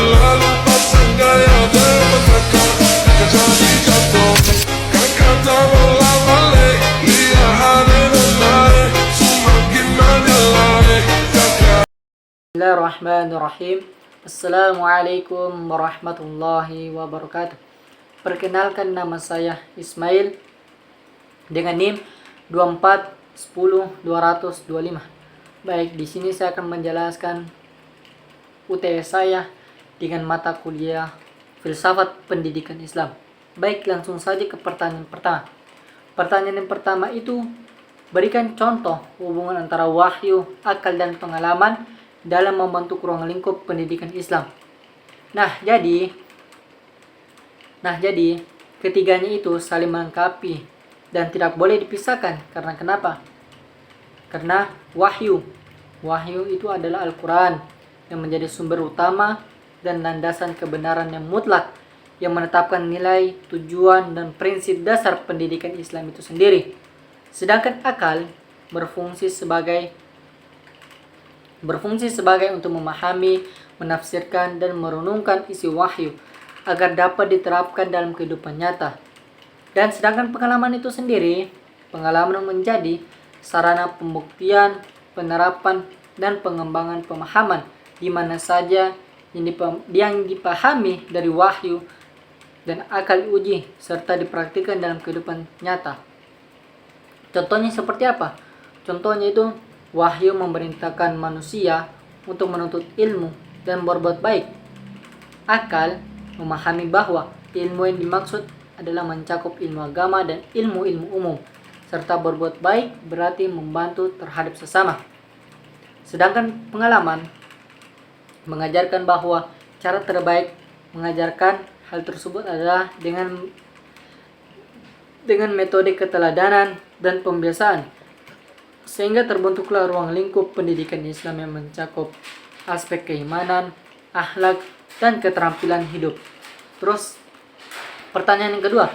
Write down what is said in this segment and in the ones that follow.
lalu pasang gaya berpetaka, jadi jatuh kan kata bola balik, lihat hari dan naik semakin menyalai. Bismillahirrahmanirrahim. Assalamualaikum warahmatullahi wabarakatuh. Perkenalkan, nama saya Ismail dengan NIM 2410225. Baik, di sini saya akan menjelaskan UTS saya dengan mata kuliah Filsafat Pendidikan Islam. Baik, langsung saja ke pertanyaan pertama. Pertanyaan yang pertama itu, berikan contoh hubungan antara wahyu, akal, dan pengalaman dalam membentuk ruang lingkup pendidikan Islam. Nah, jadi ketiganya itu saling melengkapi dan tidak boleh dipisahkan. Karena kenapa? Karena wahyu itu adalah Al-Quran yang menjadi sumber utama dan landasan kebenaran yang mutlak, yang menetapkan nilai, tujuan, dan prinsip dasar pendidikan Islam itu sendiri. Sedangkan akal berfungsi sebagai untuk memahami, menafsirkan, dan merenungkan isi wahyu agar dapat diterapkan dalam kehidupan nyata. Dan sedangkan pengalaman itu sendiri, pengalaman menjadi sarana pembuktian, penerapan, dan pengembangan pemahaman di mana saja yang dipahami dari wahyu dan akal uji serta dipraktikkan dalam kehidupan nyata. Contohnya seperti apa? Contohnya itu, wahyu memerintahkan manusia untuk menuntut ilmu dan berbuat baik. Akal memahami bahwa ilmu yang dimaksud adalah mencakup ilmu agama dan ilmu-ilmu umum, serta berbuat baik berarti membantu terhadap sesama. Sedangkan pengalaman mengajarkan bahwa cara terbaik mengajarkan hal tersebut adalah dengan metode keteladanan dan pembiasaan, sehingga terbentuklah ruang lingkup pendidikan Islam yang mencakup aspek keimanan, akhlak, dan keterampilan hidup. Terus, pertanyaan yang kedua,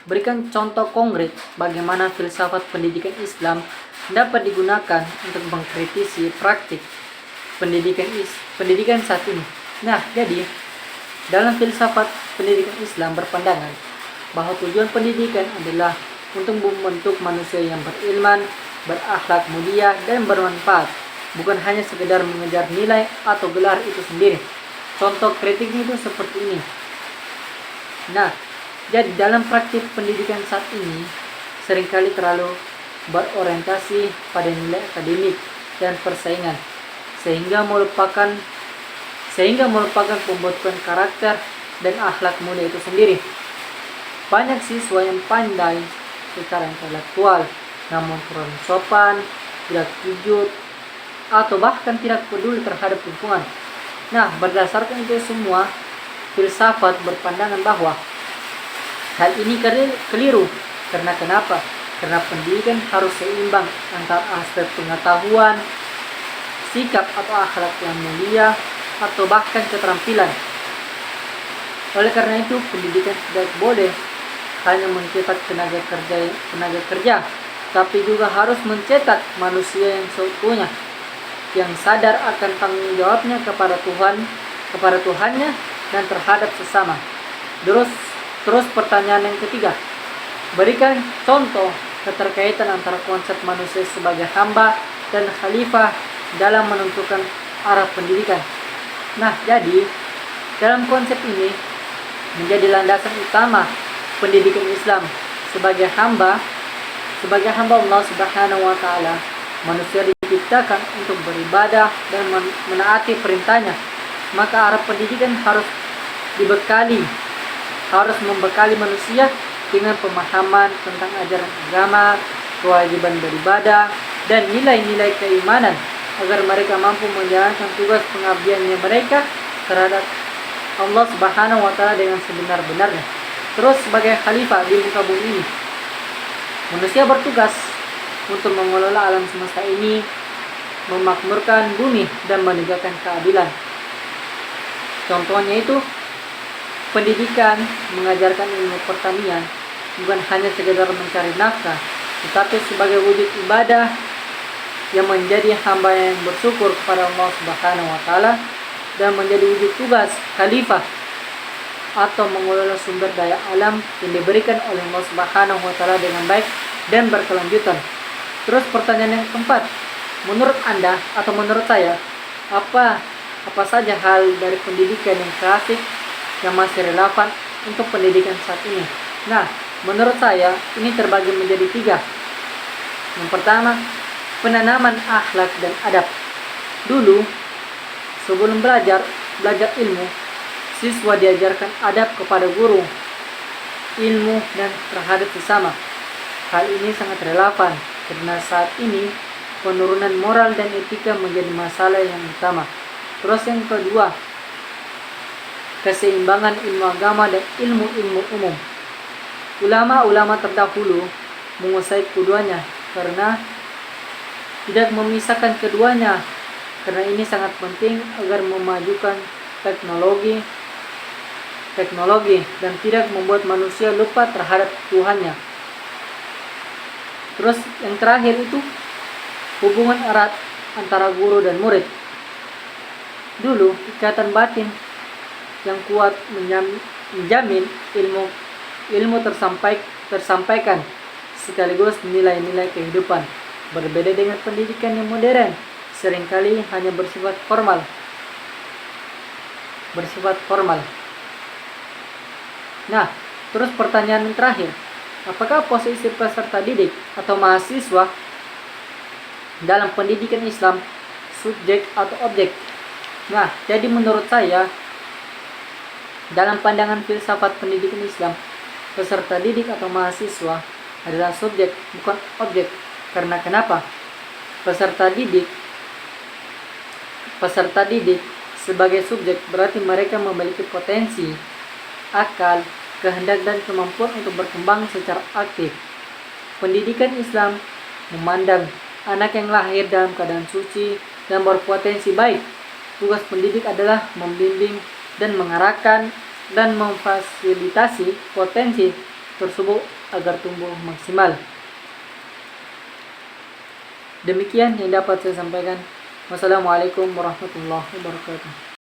berikan contoh konkret bagaimana filsafat pendidikan Islam dapat digunakan untuk mengkritisi praktik pendidikan saat ini. Nah, jadi dalam filsafat pendidikan Islam berpandangan bahwa tujuan pendidikan adalah untuk membentuk manusia yang berilman, berakhlak mulia, dan bermanfaat, bukan hanya sekedar mengejar nilai atau gelar itu sendiri. Contoh kritiknya itu seperti ini. Nah, jadi dalam praktik pendidikan saat ini seringkali terlalu berorientasi pada nilai akademik dan persaingan, sehingga melupakan pembentukan karakter dan akhlak mulia itu sendiri. Banyak siswa yang pandai secara intelektual namun kurang sopan, tidak jujur, atau bahkan tidak peduli terhadap lingkungan. Nah, berdasarkan itu semua, filsafat berpandangan bahwa hal ini keliru. Karena kenapa? Karena pendidikan harus seimbang antara aspek pengetahuan, sikap atau akhlak yang mulia, atau bahkan keterampilan. Oleh karena itu, pendidikan tidak boleh hanya mencetak tenaga kerja, tapi juga harus mencetak manusia yang seutuhnya, yang sadar akan tanggung jawabnya kepada Tuhannya dan terhadap sesama. Terus pertanyaan yang ketiga, berikan contoh keterkaitan antara konsep manusia sebagai hamba dan khalifah dalam menentukan arah pendidikan. Nah, jadi dalam konsep ini menjadi landasan utama pendidikan Islam. Sebagai hamba Allah Subhanahu wa Ta'ala, manusia diciptakan untuk beribadah dan menaati perintahnya. Maka arah pendidikan harus membekali manusia dengan pemahaman tentang ajaran agama, kewajiban beribadah, dan nilai-nilai keimanan, agar mereka mampu menjalankan tugas pengabdiannya mereka terhadap Allah Subhanahu wa Ta'ala dengan sebenar-benarnya. Terus, sebagai khalifah di muka bumi ini, manusia bertugas untuk mengelola alam semesta ini, memakmurkan bumi, dan menegakkan keadilan. Contohnya itu, pendidikan mengajarkan ilmu pertanian bukan hanya sekedar mencari nafkah, tetapi sebagai wujud ibadah yang menjadi hamba yang bersyukur kepada Allah Subhanahu wa Ta'ala, dan menjadi wujud tugas khalifah atau mengelola sumber daya alam yang diberikan oleh Allah Subhanahu wa taala dengan baik dan berkelanjutan. Terus pertanyaan yang keempat, menurut Anda atau menurut saya, apa saja hal dari pendidikan yang klasik yang masih relevan untuk pendidikan saat ini? Nah, menurut saya ini terbagi menjadi 3. Yang pertama, penanaman akhlak dan adab. Dulu, sebelum belajar ilmu, siswa diajarkan adab kepada guru, ilmu, dan terhadap sesama. Hal ini sangat relevan karena saat ini penurunan moral dan etika menjadi masalah yang utama. Terus yang kedua, keseimbangan ilmu agama dan ilmu-ilmu umum. Ulama-ulama terdahulu menguasai keduanya karena tidak memisahkan keduanya, karena ini sangat penting agar memajukan teknologi dan tidak membuat manusia lupa terhadap Tuhannya. Terus yang terakhir itu hubungan erat antara guru dan murid. Dulu ikatan batin yang kuat menjamin ilmu tersampaikan sekaligus nilai-nilai kehidupan. Berbeda dengan pendidikan yang modern, seringkali hanya bersifat formal. Nah, terus pertanyaan yang terakhir, apakah posisi peserta didik atau mahasiswa dalam pendidikan Islam subjek atau objek? Nah, jadi menurut saya, dalam pandangan filsafat pendidikan Islam, peserta didik atau mahasiswa adalah subjek, bukan objek. Karena kenapa? Peserta didik sebagai subjek berarti mereka memiliki potensi, akal, kehendak, dan kemampuan untuk berkembang secara aktif. Pendidikan Islam memandang anak yang lahir dalam keadaan suci dan berpotensi baik. Tugas pendidik adalah membimbing dan mengarahkan dan memfasilitasi potensi tersebut agar tumbuh maksimal. Demikian yang dapat saya sampaikan. Wassalamualaikum warahmatullahi wabarakatuh.